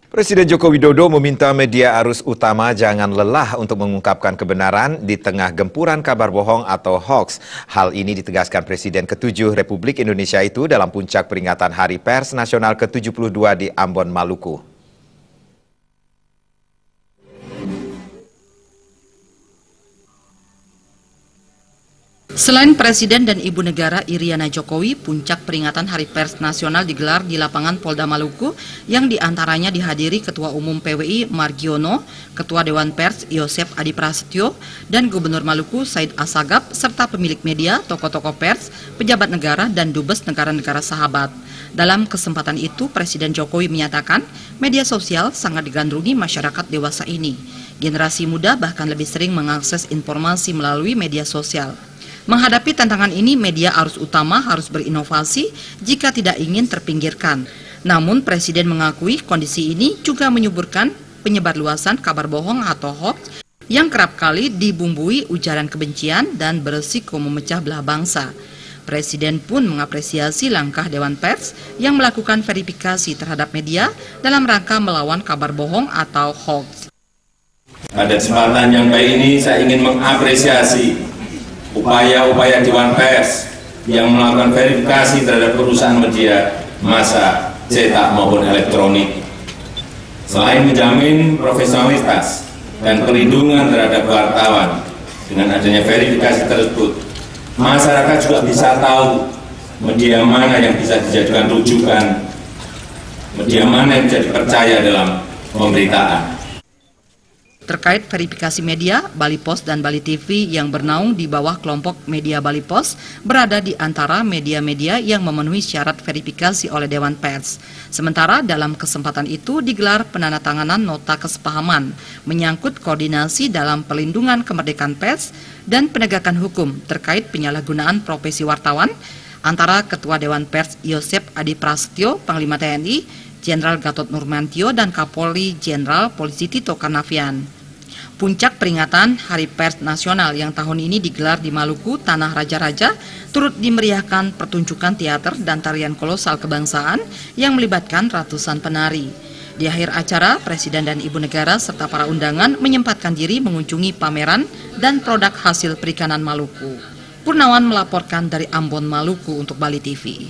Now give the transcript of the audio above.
Presiden Joko Widodo meminta media arus utama jangan lelah untuk mengungkapkan kebenaran di tengah gempuran kabar bohong atau hoax. Hal ini ditegaskan Presiden ke-7 Republik Indonesia itu dalam puncak peringatan Hari Pers Nasional ke-72 di Ambon, Maluku. Selain Presiden dan Ibu Negara Iriana Jokowi, puncak peringatan Hari Pers Nasional digelar di lapangan Polda Maluku yang diantaranya dihadiri Ketua Umum PWI Margiono, Ketua Dewan Pers Yosep Adi Prasetyo, dan Gubernur Maluku Said Assagaf, serta pemilik media, tokoh-tokoh pers, pejabat negara, dan dubes negara-negara sahabat. Dalam kesempatan itu, Presiden Jokowi menyatakan media sosial sangat digandrungi masyarakat dewasa ini. Generasi muda bahkan lebih sering mengakses informasi melalui media sosial. Menghadapi tantangan ini, media arus utama harus berinovasi jika tidak ingin terpinggirkan. Namun, Presiden mengakui kondisi ini juga menyuburkan penyebarluasan kabar bohong atau hoax yang kerap kali dibumbui ujaran kebencian dan beresiko memecah belah bangsa. Presiden pun mengapresiasi langkah Dewan Pers yang melakukan verifikasi terhadap media dalam rangka melawan kabar bohong atau hoax. Pada kesempatan yang baik ini, saya ingin mengapresiasi upaya-upaya Dewan Pers yang melakukan verifikasi terhadap perusahaan media massa cetak maupun elektronik. Selain menjamin profesionalitas dan perlindungan terhadap wartawan, dengan adanya verifikasi tersebut, masyarakat juga bisa tahu media mana yang bisa dijadikan rujukan, media mana yang bisa dipercaya dalam pemberitaan. Terkait verifikasi media, Bali Pos dan Bali TV yang bernaung di bawah kelompok media Bali Pos berada di antara media-media yang memenuhi syarat verifikasi oleh Dewan Pers. Sementara dalam kesempatan itu digelar penandatanganan nota kesepahaman menyangkut koordinasi dalam pelindungan kemerdekaan pers dan penegakan hukum terkait penyalahgunaan profesi wartawan antara Ketua Dewan Pers Yosep Adi Prasetyo, Panglima TNI, Jenderal Gatot Nurmantio, dan Kapolri Jenderal Polisi Tito Karnavian. Puncak peringatan Hari Pers Nasional yang tahun ini digelar di Maluku, Tanah Raja-Raja, turut dimeriahkan pertunjukan teater dan tarian kolosal kebangsaan yang melibatkan ratusan penari. Di akhir acara, Presiden dan Ibu Negara serta para undangan menyempatkan diri mengunjungi pameran dan produk hasil perikanan Maluku. Purnawan melaporkan dari Ambon, Maluku untuk Bali TV.